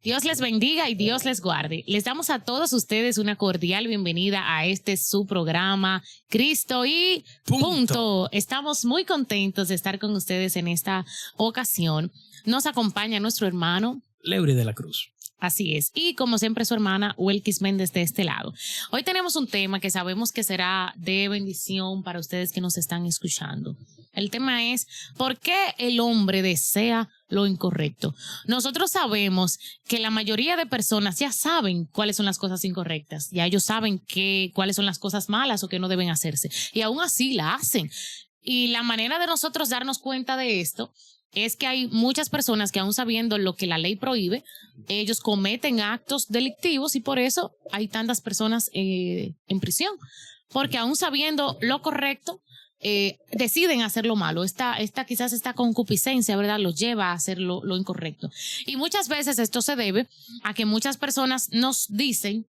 Dios les bendiga y Dios les guarde. Les damos a todos ustedes una cordial bienvenida a su programa, Cristo y Punto. Estamos muy contentos de estar con ustedes en esta ocasión. Nos acompaña nuestro hermano Leury de la Cruz. Así es. Y como siempre su hermana Welkis Méndez de este lado. Hoy tenemos un tema que sabemos que será de bendición para ustedes que nos están escuchando. El tema es ¿por qué el hombre desea lo incorrecto? Nosotros sabemos que la mayoría de personas ya saben cuáles son las cosas incorrectas. Ya ellos saben cuáles son las cosas malas o que no deben hacerse. Y aún así la hacen. Y la manera de nosotros darnos cuenta de esto es que hay muchas personas que aún sabiendo lo que la ley prohíbe, ellos cometen actos delictivos y por eso hay tantas personas en prisión. Porque aún sabiendo lo correcto, deciden hacer lo malo. Quizás esta concupiscencia, ¿verdad?, los lleva a hacer lo incorrecto. Y muchas veces esto se debe a que muchas personas nos dicen,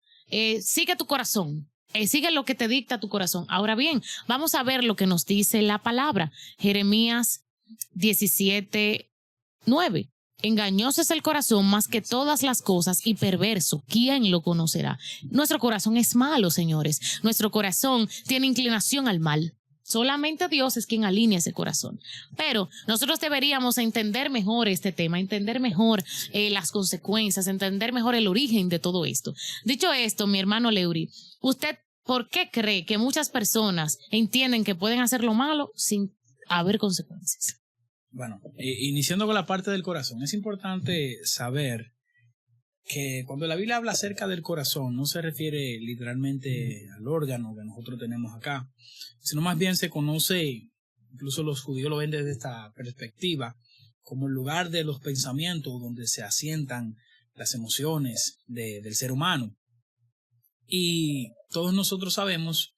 sigue tu corazón. Sigue lo que te dicta tu corazón. Ahora bien, vamos a ver lo que nos dice la palabra. Jeremías 17:9. Engañoso es el corazón más que todas las cosas y perverso, ¿quién lo conocerá? Nuestro corazón es malo, señores. Nuestro corazón tiene inclinación al mal. Solamente Dios es quien alinea ese corazón. Pero nosotros deberíamos entender mejor este tema, entender mejor las consecuencias, entender mejor el origen de todo esto. Dicho esto, mi hermano Leury, ¿usted por qué cree que muchas personas entienden que pueden hacer lo malo sin haber consecuencias? Bueno, iniciando con la parte del corazón, es importante saber que cuando la Biblia habla acerca del corazón, no se refiere literalmente al órgano que nosotros tenemos acá, sino más bien se conoce, incluso los judíos lo ven desde esta perspectiva, como el lugar de los pensamientos donde se asientan las emociones del ser humano. Y todos nosotros sabemos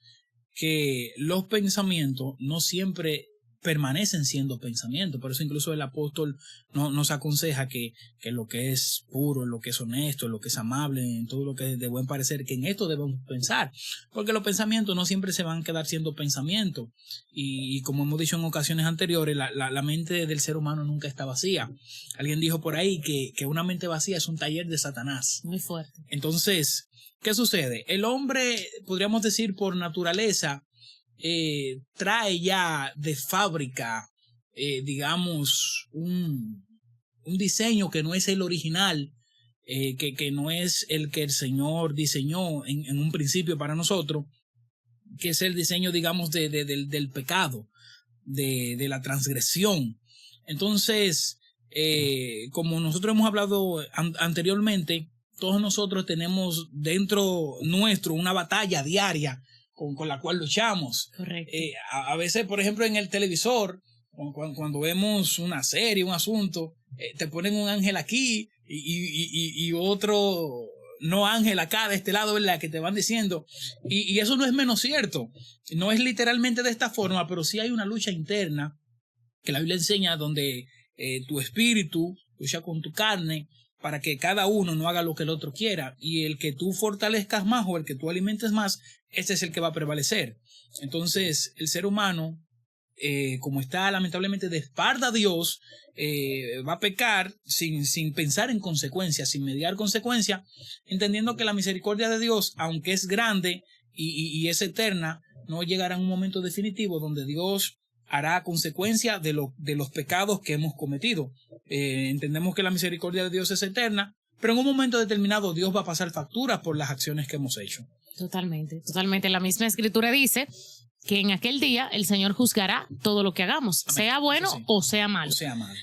que los pensamientos no siempre permanecen siendo pensamientos. Por eso incluso el apóstol nos aconseja que lo que es puro, lo que es honesto, lo que es amable, en todo lo que es de buen parecer, que en esto debemos pensar. Porque los pensamientos no siempre se van a quedar siendo pensamientos. Y como hemos dicho en ocasiones anteriores, la mente del ser humano nunca está vacía. Alguien dijo por ahí que una mente vacía es un taller de Satanás. Muy fuerte. Entonces, ¿qué sucede? El hombre, podríamos decir por naturaleza, trae ya de fábrica, digamos, un diseño que no es el original, que no es el que el Señor diseñó en un principio para nosotros, que es el diseño, digamos, del pecado, de la transgresión. Entonces, como nosotros hemos hablado anteriormente, todos nosotros tenemos dentro nuestro una batalla diaria con la cual luchamos. Correcto. A veces, por ejemplo, en el televisor, cuando vemos una serie, un asunto, te ponen un ángel aquí y otro no ángel acá de este lado, ¿verdad?, que te van diciendo. Y eso no es menos cierto. No es literalmente de esta forma, pero sí hay una lucha interna que la Biblia enseña donde tu espíritu lucha con tu carne para que cada uno no haga lo que el otro quiera, y el que tú fortalezcas más o el que tú alimentes más, ese es el que va a prevalecer. Entonces el ser humano, como está lamentablemente de espalda a Dios, va a pecar sin pensar en consecuencias, sin mediar consecuencias, entendiendo que la misericordia de Dios, aunque es grande y es eterna, no llegará a un momento definitivo donde Dios hará consecuencia de los pecados que hemos cometido. Entendemos que la misericordia de Dios es eterna, pero en un momento determinado Dios va a pasar factura por las acciones que hemos hecho. Totalmente, totalmente. La misma escritura dice que en aquel día el Señor juzgará todo lo que hagamos, amén, sea bueno sí, o sea malo.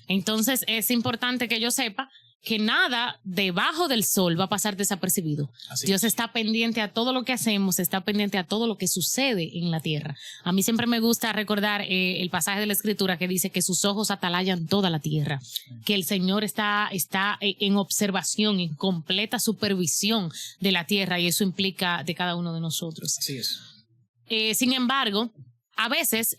Entonces es importante que yo sepa que nada debajo del sol va a pasar desapercibido. Dios está pendiente a todo lo que hacemos, está pendiente a todo lo que sucede en la tierra. A mí siempre me gusta recordar el pasaje de la escritura que dice que sus ojos atalayan toda la tierra, que el Señor está en observación, en completa supervisión de la tierra, y eso implica de cada uno de nosotros. Así es. Sin embargo, a veces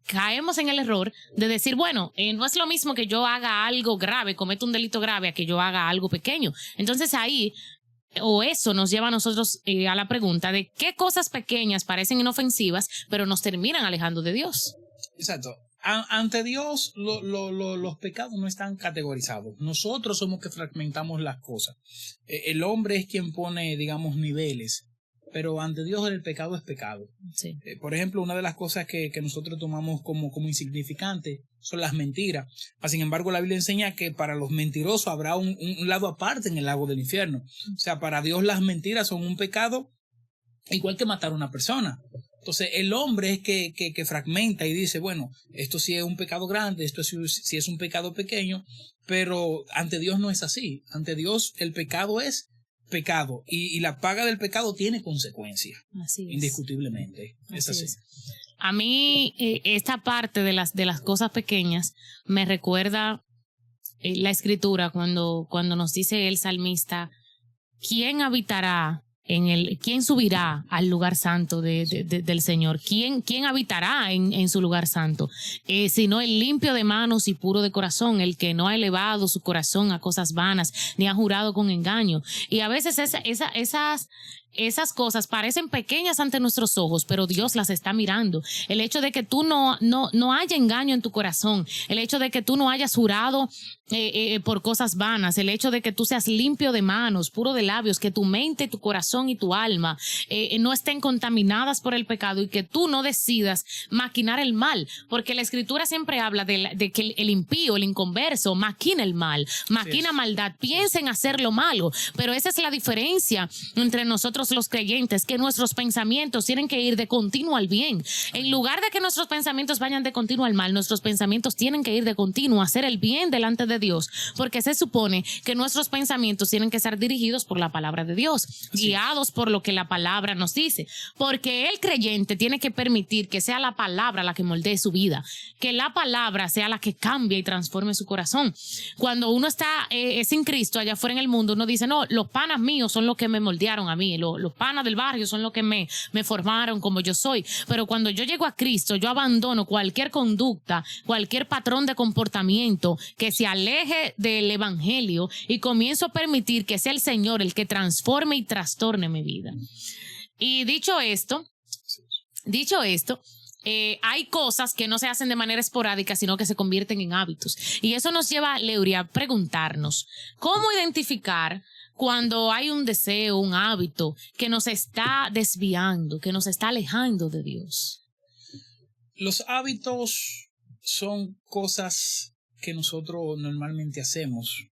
caemos en el error de decir, bueno, no es lo mismo que yo haga algo grave, cometa un delito grave, a que yo haga algo pequeño. Entonces ahí, o eso nos lleva a nosotros a la pregunta de qué cosas pequeñas parecen inofensivas, pero nos terminan alejando de Dios. Exacto. ante Dios los pecados no están categorizados. Nosotros somos que fragmentamos las cosas. El hombre es quien pone, digamos, niveles, pero ante Dios el pecado es pecado. Sí. Por ejemplo, una de las cosas que nosotros tomamos como insignificantes son las mentiras. Sin embargo, la Biblia enseña que para los mentirosos habrá un lado aparte en el lago del infierno. O sea, para Dios las mentiras son un pecado igual que matar a una persona. Entonces, el hombre es que fragmenta y dice, bueno, esto sí es un pecado grande, esto sí es un pecado pequeño, pero ante Dios no es así. Ante Dios el pecado es pecado y la paga del pecado tiene consecuencias. Así es. Indiscutiblemente. Es así. A mí esta parte de las cosas pequeñas me recuerda la escritura cuando nos dice el salmista, ¿quién habitará quién subirá al lugar santo del Señor? ¿Quién habitará en su lugar santo? Sino el limpio de manos y puro de corazón, el que no ha elevado su corazón a cosas vanas, ni ha jurado con engaño. Y a veces esas cosas parecen pequeñas ante nuestros ojos, pero Dios las está mirando. El hecho de que tú no haya engaño en tu corazón, el hecho de que tú no hayas jurado por cosas vanas, el hecho de que tú seas limpio de manos, puro de labios, que tu mente, tu corazón y tu alma no estén contaminadas por el pecado y que tú no decidas maquinar el mal, porque la escritura siempre habla de que el impío, el inconverso, maquina el mal, maquina maldad, piensa en hacer lo malo, pero esa es la diferencia entre nosotros los creyentes, que nuestros pensamientos tienen que ir de continuo al bien. En lugar de que nuestros pensamientos vayan de continuo al mal, nuestros pensamientos tienen que ir de continuo a hacer el bien delante de Dios, porque se supone que nuestros pensamientos tienen que ser dirigidos por la palabra de Dios, guiados por lo que la palabra nos dice, porque el creyente tiene que permitir que sea la palabra la que moldee su vida, que la palabra sea la que cambie y transforme su corazón. Cuando uno está sin Cristo allá afuera en el mundo, uno dice, no, los panas míos son los que me moldearon a mí, los panas del barrio son los que me formaron como yo soy, pero cuando yo llego a Cristo, yo abandono cualquier conducta, cualquier patrón de comportamiento que se aleje del evangelio y comienzo a permitir que sea el Señor el que transforme y trastorne mi vida. Y dicho esto, hay cosas que no se hacen de manera esporádica, sino que se convierten en hábitos. Y eso nos lleva, Leury, a preguntarnos, ¿cómo identificar cuando hay un deseo, un hábito que nos está desviando, que nos está alejando de Dios? Los hábitos son cosas que nosotros normalmente hacemos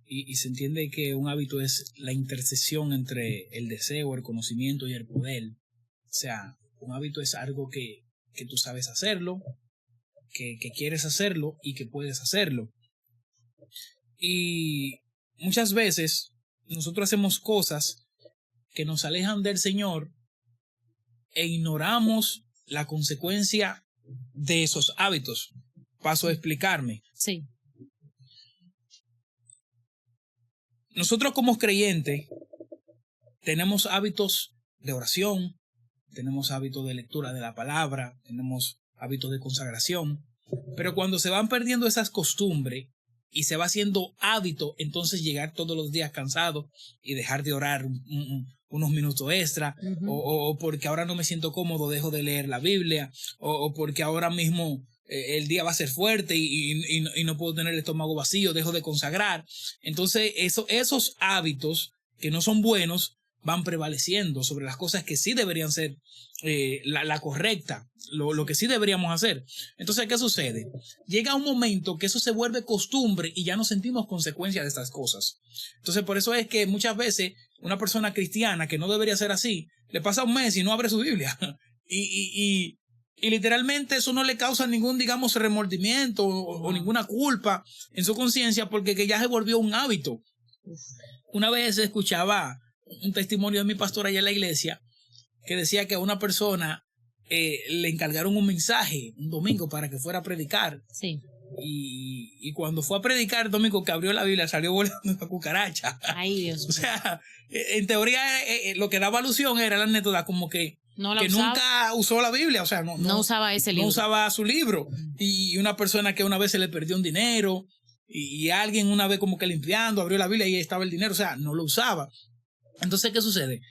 y se entiende que un hábito es la intercesión entre el deseo, el conocimiento y el poder. O sea, un hábito es algo que tú sabes hacerlo, que quieres hacerlo y que puedes hacerlo. Y muchas veces nosotros hacemos cosas que nos alejan del Señor e ignoramos la consecuencia de esos hábitos. Paso a explicarme. Sí. Nosotros como creyentes tenemos hábitos de oración, tenemos hábitos de lectura de la palabra, tenemos hábitos de consagración, pero cuando se van perdiendo esas costumbres y se va haciendo hábito, entonces llegar todos los días cansado y dejar de orar unos minutos extra, o porque ahora no me siento cómodo, dejo de leer la Biblia, o porque ahora mismo el día va a ser fuerte y no puedo tener el estómago vacío, dejo de consagrar. Entonces esos hábitos que no son buenos van prevaleciendo sobre las cosas que sí deberían ser la correcta, lo que sí deberíamos hacer. Entonces, ¿qué sucede? Llega un momento que eso se vuelve costumbre y ya no sentimos consecuencias de estas cosas. Entonces, por eso es que muchas veces una persona cristiana que no debería ser así, le pasa un mes y no abre su Biblia. Y literalmente eso no le causa ningún, digamos, remordimiento o ninguna culpa en su conciencia porque que ya se volvió un hábito. Una vez escuchaba un testimonio de mi pastor allá en la iglesia que decía que a una persona le encargaron un mensaje un domingo para que fuera a predicar. Sí. Y cuando fue a predicar el domingo que abrió la Biblia salió volando una cucaracha. Ay, Dios mío. O sea, en teoría lo que daba alusión era la anécdota como que nunca usó la Biblia, o sea, no usaba ese libro. No usaba su libro. Y una persona que una vez se le perdió un dinero y alguien una vez como que limpiando abrió la Biblia y ahí estaba el dinero, o sea, no lo usaba. Entonces, ¿qué sucede?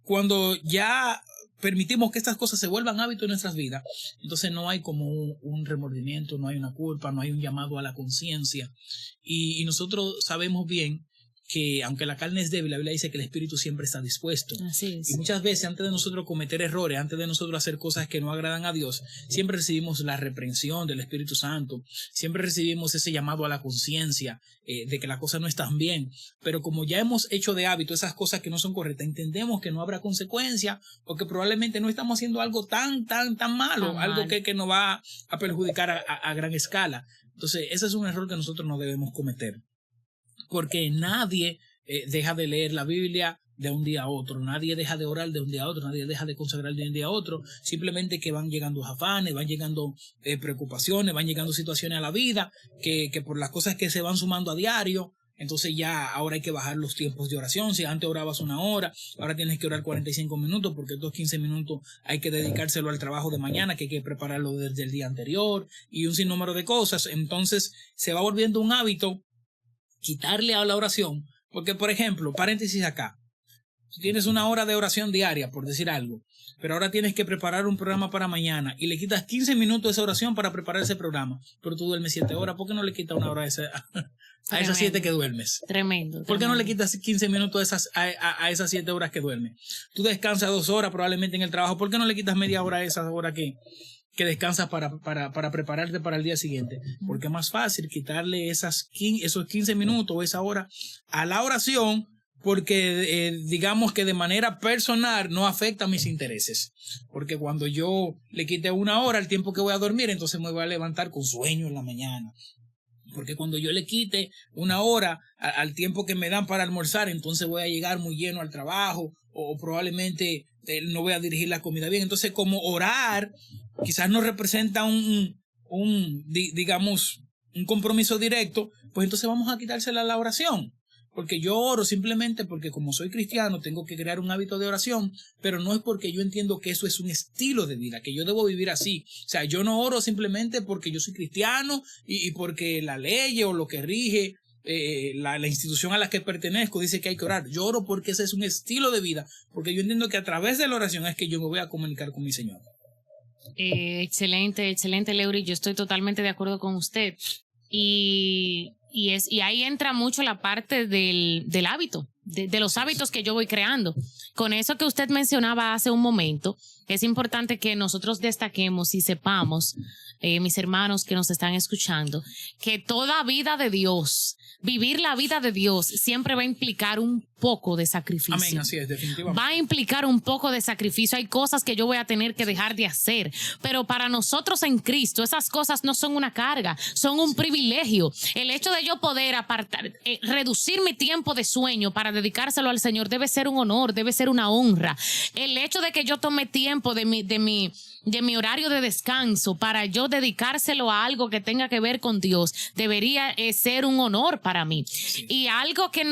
Cuando ya permitimos que estas cosas se vuelvan hábitos en nuestras vidas, entonces no hay como un remordimiento, no hay una culpa, no hay un llamado a la conciencia. Y nosotros sabemos bien que aunque la carne es débil, la Biblia dice que el espíritu siempre está dispuesto. Así es. Y muchas veces antes de nosotros cometer errores, antes de nosotros hacer cosas que no agradan a Dios, siempre recibimos la reprensión del Espíritu Santo, siempre recibimos ese llamado a la conciencia de que las cosas no están bien. Pero como ya hemos hecho de hábito esas cosas que no son correctas, entendemos que no habrá consecuencia o que probablemente no estamos haciendo algo tan malo, algo que nos va a perjudicar a gran escala. Entonces, ese es un error que nosotros no debemos cometer. Porque nadie deja de leer la Biblia de un día a otro, nadie deja de orar de un día a otro, nadie deja de consagrar de un día a otro, simplemente que van llegando afanes, van llegando preocupaciones, van llegando situaciones a la vida, que por las cosas que se van sumando a diario, entonces ya ahora hay que bajar los tiempos de oración. Si antes orabas 1 hora, ahora tienes que orar 45 minutos, porque estos 15 minutos hay que dedicárselo al trabajo de mañana, que hay que prepararlo desde el día anterior, y un sinnúmero de cosas. Entonces se va volviendo un hábito quitarle a la oración, porque por ejemplo, paréntesis acá, tienes 1 hora de oración diaria, por decir algo, pero ahora tienes que preparar un programa para mañana y le quitas 15 minutos de esa oración para preparar ese programa, pero tú duermes 7 horas, ¿por qué no le quitas 1 hora a esas 7 que duermes? Tremendo. ¿Por qué no le quitas 15 minutos a esas 7 horas que duermes? Tú descansas 2 horas probablemente en el trabajo, ¿por qué no le quitas media hora a esas horas que descansas para prepararte para el día siguiente? Porque es más fácil quitarle esos 15 minutos o esa hora a la oración, porque digamos que de manera personal no afecta a mis intereses. Porque cuando yo le quite 1 hora al tiempo que voy a dormir, entonces me voy a levantar con sueño en la mañana. Porque cuando yo le quite 1 hora al tiempo que me dan para almorzar, entonces voy a llegar muy lleno al trabajo, o probablemente no voy a dirigir la comida bien. Entonces, como orar quizás no representa digamos, un compromiso directo, pues entonces vamos a quitársela a la oración. Porque yo oro simplemente porque como soy cristiano tengo que crear un hábito de oración, pero no es porque yo entiendo que eso es un estilo de vida, que yo debo vivir así. O sea, yo no oro simplemente porque yo soy cristiano y porque la ley o lo que rige la institución a la que pertenezco dice que hay que orar. Yo oro porque ese es un estilo de vida, porque yo entiendo que a través de la oración es que yo me voy a comunicar con mi Señor. Excelente, Leury, yo estoy totalmente de acuerdo con usted. Y ahí entra mucho la parte del hábito, de los hábitos que yo voy creando. Con eso que usted mencionaba hace un momento, es importante que nosotros destaquemos y sepamos, mis hermanos que nos están escuchando, que toda vida de Dios, vivir la vida de Dios siempre va a implicar un poco de sacrificio. Amén, así es, definitivamente. Va a implicar un poco de sacrificio. Hay cosas que yo voy a tener que dejar de hacer, pero para nosotros en Cristo esas cosas no son una carga, son un privilegio. El hecho de yo poder apartar, reducir mi tiempo de sueño para dedicárselo al Señor debe ser un honor, debe ser una honra. El hecho de que yo tome tiempo de mi horario de descanso para yo dedicárselo a algo que tenga que ver con Dios debería ser un honor para mí. Sí. Y algo que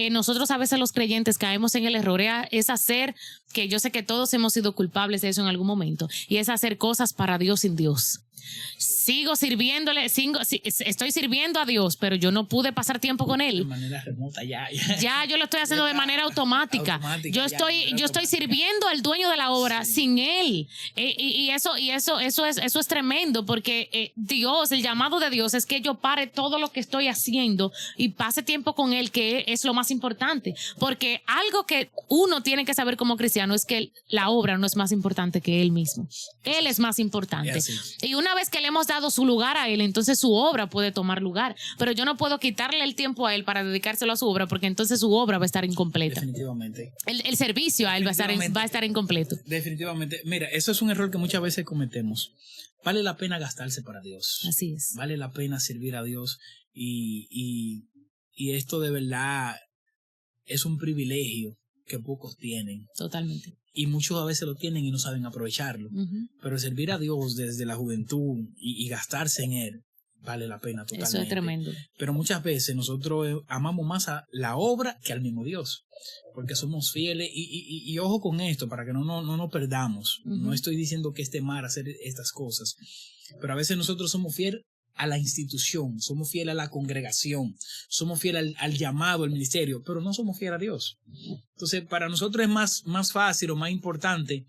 nosotros a veces los creyentes caemos en el error es hacer, que yo sé que todos hemos sido culpables de eso en algún momento, y es hacer cosas para Dios sin Dios. Sigo sirviéndole, estoy sirviendo a Dios, pero yo no pude pasar tiempo con Él. De manera remota, ya yo lo estoy haciendo de manera automática. Yo estoy sirviendo al dueño de la obra sin Él. Y eso es tremendo, porque Dios, el llamado de Dios es que yo pare todo lo que estoy haciendo y pase tiempo con Él, que es lo más importante. Porque algo que uno tiene que saber como cristiano es que la obra no es más importante que Él mismo. Él es más importante. Y una vez que le hemos dado su lugar a Él, entonces su obra puede tomar lugar. Pero yo no puedo quitarle el tiempo a Él para dedicárselo a su obra, porque entonces su obra va a estar incompleta. Definitivamente. El servicio a Él va a estar incompleto. Definitivamente. Mira, eso es un error que muchas veces cometemos. Vale la pena gastarse para Dios. Así es. Vale la pena servir a Dios. Y esto de verdad es un privilegio que pocos tienen. Totalmente. Y muchos a veces lo tienen y no saben aprovecharlo. Uh-huh. Pero servir a Dios desde la juventud y gastarse en Él vale la pena totalmente. Eso es tremendo. Pero muchas veces nosotros amamos más a la obra que al mismo Dios, porque somos fieles. Y ojo con esto, para que no nos perdamos. Uh-huh. No estoy diciendo que esté mal hacer estas cosas, pero a veces nosotros somos fieles a la institución, somos fieles a la congregación, somos fieles al llamado, al ministerio, pero no somos fieles a Dios. Entonces, para nosotros es más fácil o más importante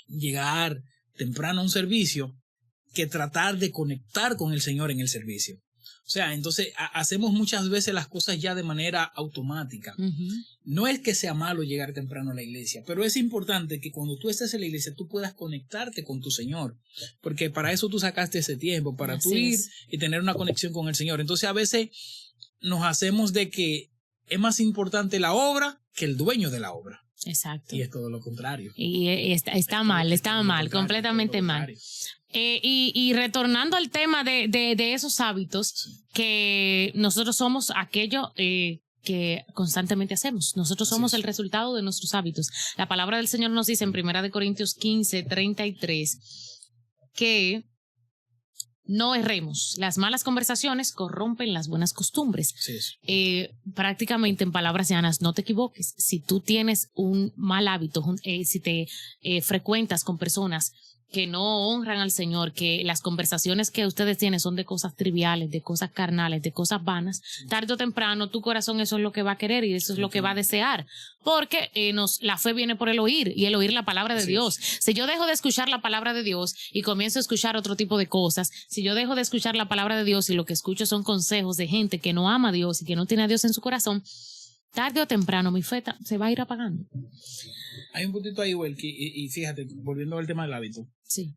llegar temprano a un servicio que tratar de conectar con el Señor en el servicio. O sea, entonces hacemos muchas veces las cosas ya de manera automática. No es que sea malo llegar temprano a la iglesia, pero es importante que cuando tú estés en la iglesia tú puedas conectarte con tu Señor, porque para eso tú sacaste ese tiempo, para tú ir y tener una conexión con el Señor. Entonces a veces nos hacemos de que es más importante la obra que el dueño de la obra. Exacto. Y es todo lo contrario. Y está mal, completamente mal. Y retornando al tema de esos hábitos, que nosotros somos aquello que constantemente hacemos. Nosotros somos el resultado de nuestros hábitos. La palabra del Señor nos dice en 1 Corintios 15:33 que no erremos. Las malas conversaciones corrompen las buenas costumbres. Prácticamente, en palabras llanas, no te equivoques. Si tú tienes un mal hábito, si te frecuentas con personas que no honran al Señor, que las conversaciones que ustedes tienen son de cosas triviales, de cosas carnales, de cosas vanas, tarde o temprano tu corazón eso es lo que va a querer y eso es lo que va a desear, porque la fe viene por el oír y el oír la palabra de Dios. Si yo dejo de escuchar la palabra de Dios y comienzo a escuchar otro tipo de cosas, si yo dejo de escuchar la palabra de Dios y lo que escucho son consejos de gente que no ama a Dios y que no tiene a Dios en su corazón, tarde o temprano mi fe se va a ir apagando. Hay un puntito ahí, Welky, y fíjate, volviendo al tema del hábito. Sí.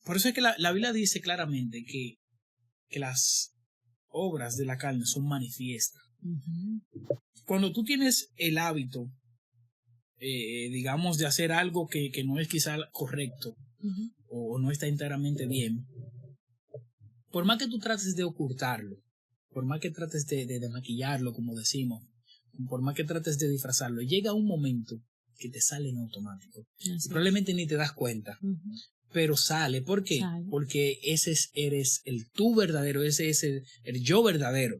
Por eso es que la Biblia dice claramente que las obras de la carne son manifiestas. Cuando tú tienes el hábito, digamos, de hacer algo que no es quizá correcto o no está enteramente bien, por más que tú trates de ocultarlo, por más que trates de maquillarlo, como decimos, por más que trates de disfrazarlo, llega un momento que te sale en automático. Probablemente ni te das cuenta, pero sale. ¿Por qué? Porque ese eres el tú verdadero, ese es el yo verdadero.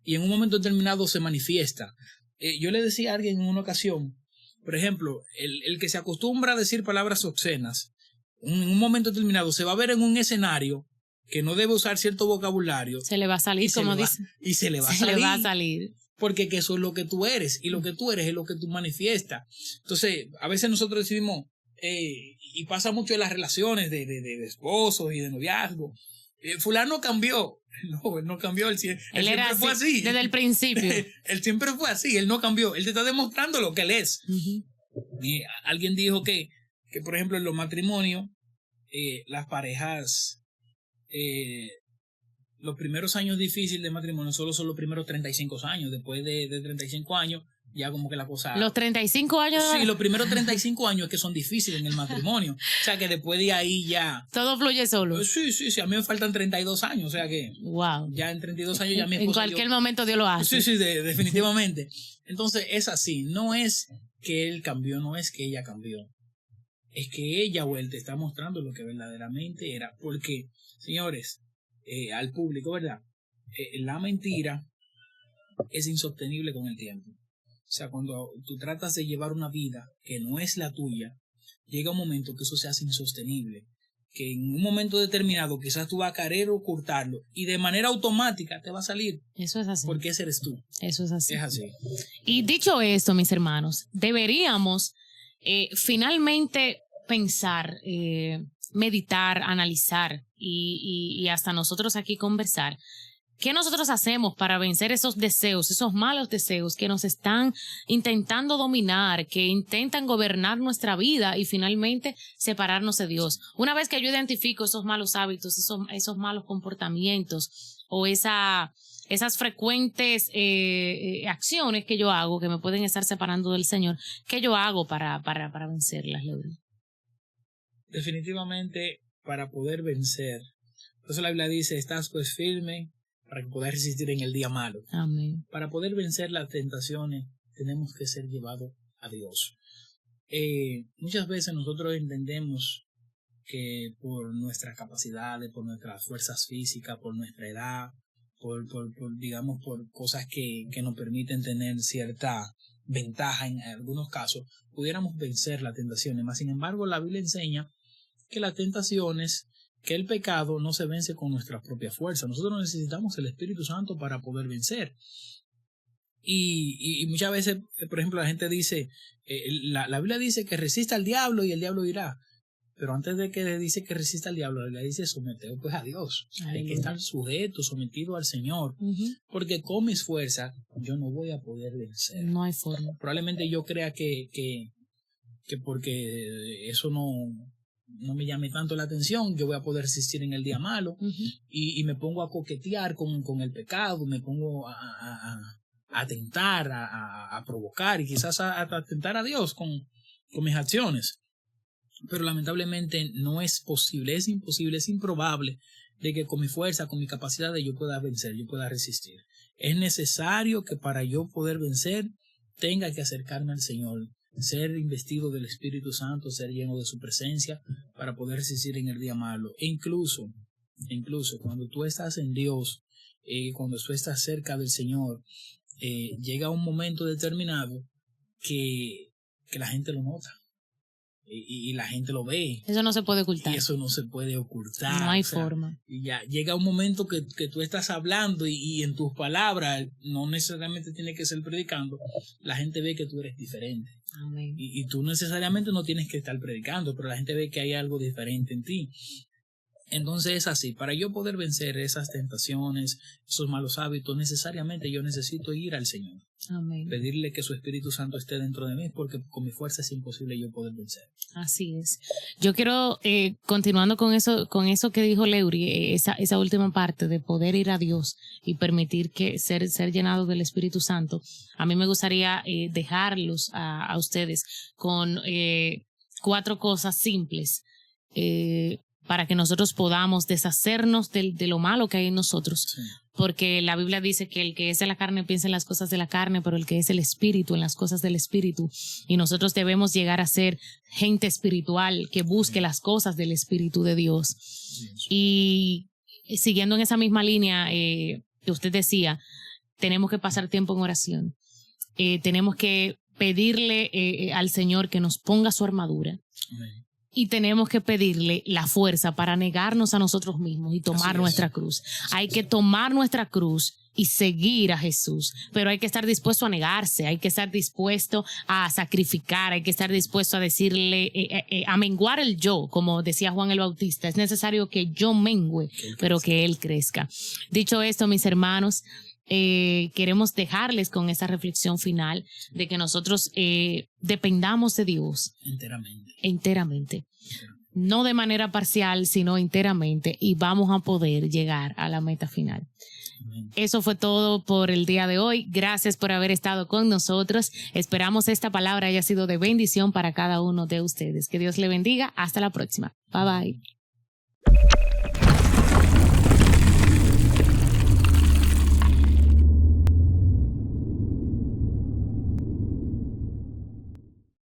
Y en un momento determinado se manifiesta. Yo le decía a alguien en una ocasión, por ejemplo, el que se acostumbra a decir palabras obscenas, en un momento determinado se va a ver en un escenario que no debe usar cierto vocabulario. Se le va a salir, como dice. Y se le va a salir. Porque que eso es lo que tú eres, y lo que tú eres es lo que tú manifiestas. Entonces, a veces nosotros decidimos, y pasa mucho en las relaciones de esposos y de noviazgo, fulano cambió. No, él no cambió, él siempre fue así. Desde el principio. Él siempre fue así, él no cambió, él te está demostrando lo que él es. Alguien dijo que, por ejemplo, en los matrimonios, las parejas... los primeros años difíciles de matrimonio solo son los primeros 35 años. Después de 35 años, ya como que la cosa... ¿Los 35 años? Sí, los primeros 35 años que son difíciles en el matrimonio. O sea, que después de ahí ya... Todo fluye solo. Sí, a mí me faltan 32 años. O sea que... Wow. Ya en 32 años ya mi esposa... En cualquier momento Dios lo hace. Sí, definitivamente. Entonces, es así. No es que él cambió, no es que ella cambió. Es que ella, o él, te está mostrando lo que verdaderamente era. Porque, señores... al público, ¿verdad? La mentira es insostenible con el tiempo. O sea, cuando tú tratas de llevar una vida que no es la tuya, llega un momento que eso se hace insostenible. Que en un momento determinado quizás tú vas a querer ocultarlo y de manera automática te va a salir. Eso es así. Porque ese eres tú. Eso es así. Es así. Y dicho esto, mis hermanos, deberíamos finalmente pensar, meditar, analizar y hasta nosotros aquí conversar. ¿Qué nosotros hacemos para vencer esos deseos, esos malos deseos que nos están intentando dominar, que intentan gobernar nuestra vida y finalmente separarnos de Dios? Una vez que yo identifico esos malos hábitos, esos malos comportamientos o esas frecuentes acciones que yo hago que me pueden estar separando del Señor, ¿qué yo hago para vencerlas, Leury? Definitivamente, para poder vencer. Por eso la Biblia dice, estás pues firme para que puedas resistir en el día malo. Amén. Para poder vencer las tentaciones, tenemos que ser llevados a Dios. Muchas veces nosotros entendemos que por nuestras capacidades, por nuestras fuerzas físicas, por nuestra edad, digamos, por cosas que nos permiten tener cierta ventaja en algunos casos, pudiéramos vencer las tentaciones. Mas, sin embargo, la Biblia enseña que las tentaciones, que el pecado no se vence con nuestra propia fuerza. Nosotros necesitamos el Espíritu Santo para poder vencer. Y muchas veces, por ejemplo, la gente dice, la Biblia dice que resista al diablo y el diablo irá. Pero antes de que dice que resista al diablo, le dice someteos pues a Dios. Hay que estar sujeto, sometido al Señor. Porque con mis fuerzas yo no voy a poder vencer. No hay forma. Probablemente yo crea que porque eso no me llame tanto la atención, yo voy a poder resistir en el día malo. Y me pongo a coquetear con el pecado, me pongo a tentar, a provocar y quizás a tentar a Dios con mis acciones. Pero lamentablemente no es posible, es imposible, es improbable de que con mi fuerza, con mi capacidad de yo pueda vencer, yo pueda resistir. Es necesario que para yo poder vencer tenga que acercarme al Señor, ser investido del Espíritu Santo, ser lleno de su presencia para poder resistir en el día malo. E incluso cuando tú estás en Dios, cuando tú estás cerca del Señor, llega un momento determinado que la gente lo nota. Y la gente lo ve. Eso no se puede ocultar. Y eso no se puede ocultar. No hay forma. Y ya llega un momento que tú estás hablando y en tus palabras, no necesariamente tienes que ser predicando, la gente ve que tú eres diferente. Amén. Y tú necesariamente no tienes que estar predicando, pero la gente ve que hay algo diferente en ti. Entonces es así, para yo poder vencer esas tentaciones, esos malos hábitos, necesariamente yo necesito ir al Señor. Amén. Pedirle que su Espíritu Santo esté dentro de mí, porque con mi fuerza es imposible yo poder vencer. Así es. Yo quiero, continuando con eso que dijo Leury, esa última parte de poder ir a Dios y permitir que ser llenado del Espíritu Santo, a mí me gustaría dejarlos a ustedes con 4 cosas simples para que nosotros podamos deshacernos de lo malo que hay en nosotros. Sí. Porque la Biblia dice que el que es de la carne piensa en las cosas de la carne, pero el que es el espíritu en las cosas del espíritu. Y nosotros debemos llegar a ser gente espiritual que busque las cosas del Espíritu de Dios. Y siguiendo en esa misma línea que usted decía, tenemos que pasar tiempo en oración. Tenemos que pedirle al Señor que nos ponga su armadura. Amén. Y tenemos que pedirle la fuerza para negarnos a nosotros mismos y tomar nuestra cruz. Hay que tomar nuestra cruz y seguir a Jesús, pero hay que estar dispuesto a negarse, hay que estar dispuesto a sacrificar, hay que estar dispuesto a decirle, a menguar el yo, como decía Juan el Bautista. Es necesario que yo mengue, pero que Él crezca. Dicho esto, mis hermanos, queremos dejarles con esa reflexión final de que nosotros dependamos de Dios enteramente, no de manera parcial, sino enteramente, y vamos a poder llegar a la meta final. Amén. Eso fue todo por el día de hoy. Gracias por haber estado con nosotros. Esperamos esta palabra haya sido de bendición para cada uno de ustedes. Que Dios le bendiga. Hasta la próxima. Bye bye.